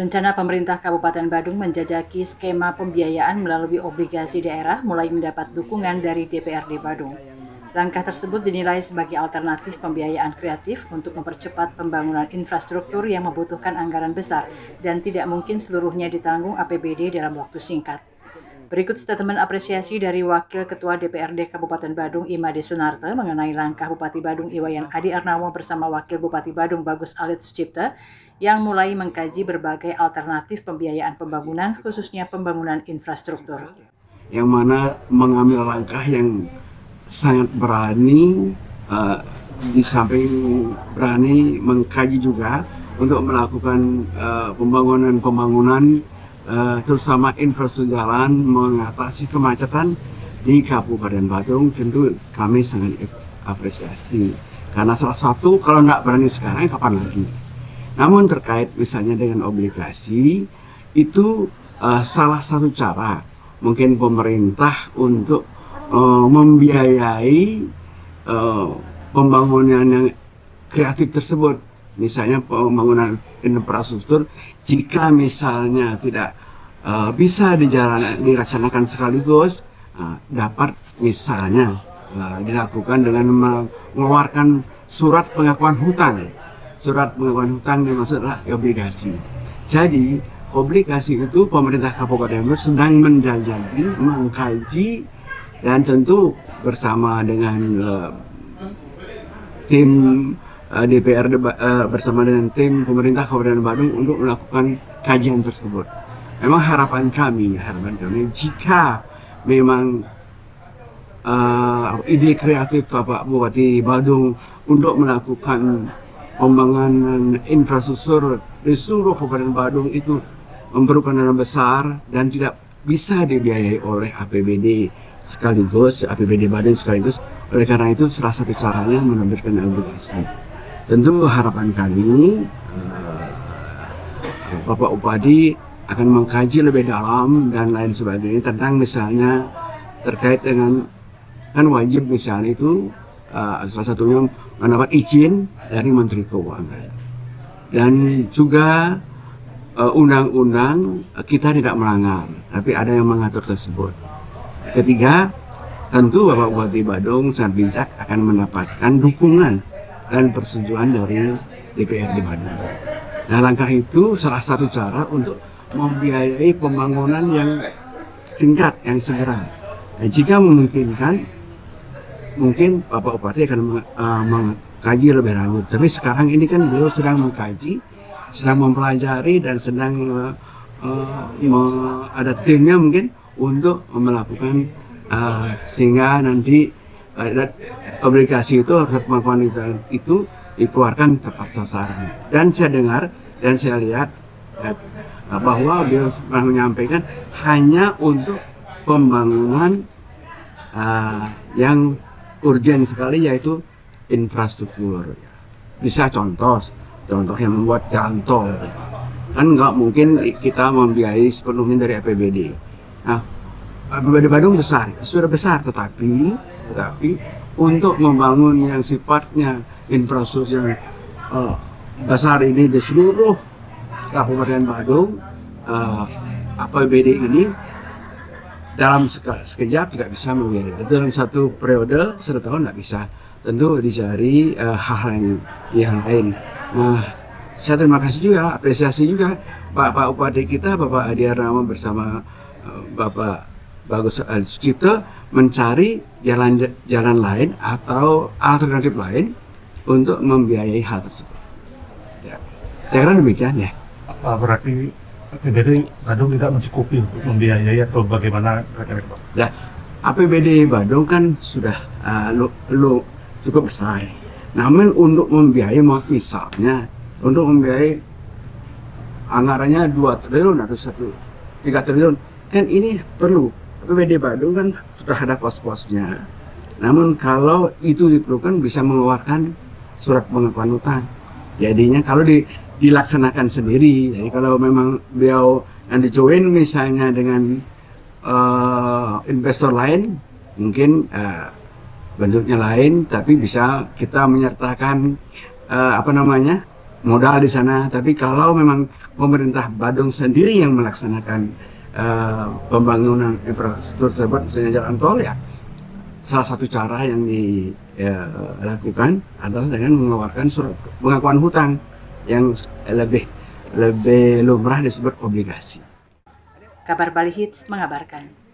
Rencana pemerintah Kabupaten Badung menjajaki skema pembiayaan melalui obligasi daerah mulai mendapat dukungan dari DPRD Badung. Langkah tersebut dinilai sebagai alternatif pembiayaan kreatif untuk mempercepat pembangunan infrastruktur yang membutuhkan anggaran besar dan tidak mungkin seluruhnya ditanggung APBD dalam waktu singkat. Berikut statement apresiasi dari Wakil Ketua DPRD Kabupaten Badung Imade Sunarte mengenai langkah Bupati Badung Iwayan Adi Arnawo bersama Wakil Bupati Badung Bagus Alit Sucipta yang mulai mengkaji berbagai alternatif pembiayaan pembangunan, khususnya pembangunan infrastruktur. Yang mana mengambil langkah yang sangat berani, di samping berani mengkaji juga untuk melakukan pembangunan terutama infrastruktur jalan, mengatasi kemacetan di Kabupaten Badung. Tentu kami sangat apresiasi karena salah satu kalau nggak berani sekarang kapan lagi. Namun terkait misalnya dengan obligasi itu salah satu cara mungkin pemerintah untuk membiayai pembangunan yang kreatif tersebut, misalnya pembangunan infrastruktur. Jika misalnya tidak bisa dilaksanakan sekaligus, dapat misalnya dilakukan dengan mengeluarkan surat pengakuan hutang. Surat pengakuan hutang dimaksudlah obligasi. Jadi obligasi itu pemerintah Kabupaten Badung sedang menjajaki, mengkaji, dan tentu bersama dengan tim DPRD bersama dengan tim pemerintah Kabupaten Badung untuk melakukan kajian tersebut. Memang harapan kami jika memang ide kreatif Bapak Bupati Badung untuk melakukan pembangunan infrastruktur di seluruh Kabupaten Badung itu memerlukan dana besar dan tidak bisa dibiayai oleh APBD sekaligus, APBD Badung sekaligus. Oleh karena itu salah satu caranya menerbitkan obligasi. Tentu harapan kami Bapak Bupati akan mengkaji lebih dalam dan lain sebagainya tentang misalnya terkait dengan kan wajib misalnya itu salah satunya mendapat izin dari Menteri Keuangan, dan juga undang-undang kita tidak melanggar, tapi ada yang mengatur tersebut. Ketiga, tentu Bapak Bupati Badung sangat bijak akan mendapatkan dukungan dan persetujuan dari DPRD Badung. Nah, langkah itu salah satu cara untuk membiayai pembangunan yang singkat, yang segera. Nah, jika memungkinkan, mungkin Bapak Bupati akan mengkaji lebih lanjut. Tapi sekarang ini kan beliau sedang mengkaji, sedang mempelajari, dan sedang ada timnya mungkin untuk melakukan sehingga nanti obligasi itu dikeluarkan tepat sasaran. Dan saya dengar dan saya lihat bahwa beliau pernah menyampaikan hanya untuk pembangunan yang urgen sekali, yaitu infrastruktur. Bisa contoh yang membuat jalan tol, kan nggak mungkin kita membiayai sepenuhnya dari APBD. Nah, APBD Badung sudah besar, tetapi untuk membangun yang sifatnya infrastruktur yang besar ini di seluruh Kabupaten Badung, APBD ini dalam sekejap tidak bisa membiayai. Dalam satu periode, 1 tahun tidak bisa. Tentu dicari hal-hal yang lain. Nah, saya terima kasih juga, apresiasi juga Pak Bupati kita, Bapak Adi Arnawo bersama Bapak Bagus Alit Sucipta mencari jalan lain atau alternatif lain untuk membiayai hal tersebut. Ya, saya kira demikian ya. Berarti APBD Badung tidak mencukupi untuk membiayai atau bagaimana? Nah, APBD Badung kan sudah cukup besar. Namun untuk membiayai, misalnya untuk membiayai anggarannya 2 triliun atau 3 triliun, kan ini perlu. APBD Badung kan sudah ada pos-posnya. Namun kalau itu diperlukan bisa mengeluarkan surat pengakuan hutang. Jadinya kalau dilaksanakan sendiri, jadi kalau memang beliau yang join misalnya dengan investor lain, mungkin bentuknya lain, tapi bisa kita menyertakan modal di sana. Tapi kalau memang pemerintah Badung sendiri yang melaksanakan pembangunan infrastruktur tersebut, misalnya jalan tol, ya salah satu cara yang dilakukan adalah dengan mengeluarkan surat pengakuan hutang yang lebih lumrah disebut obligasi. Kabar Bali Hits mengabarkan.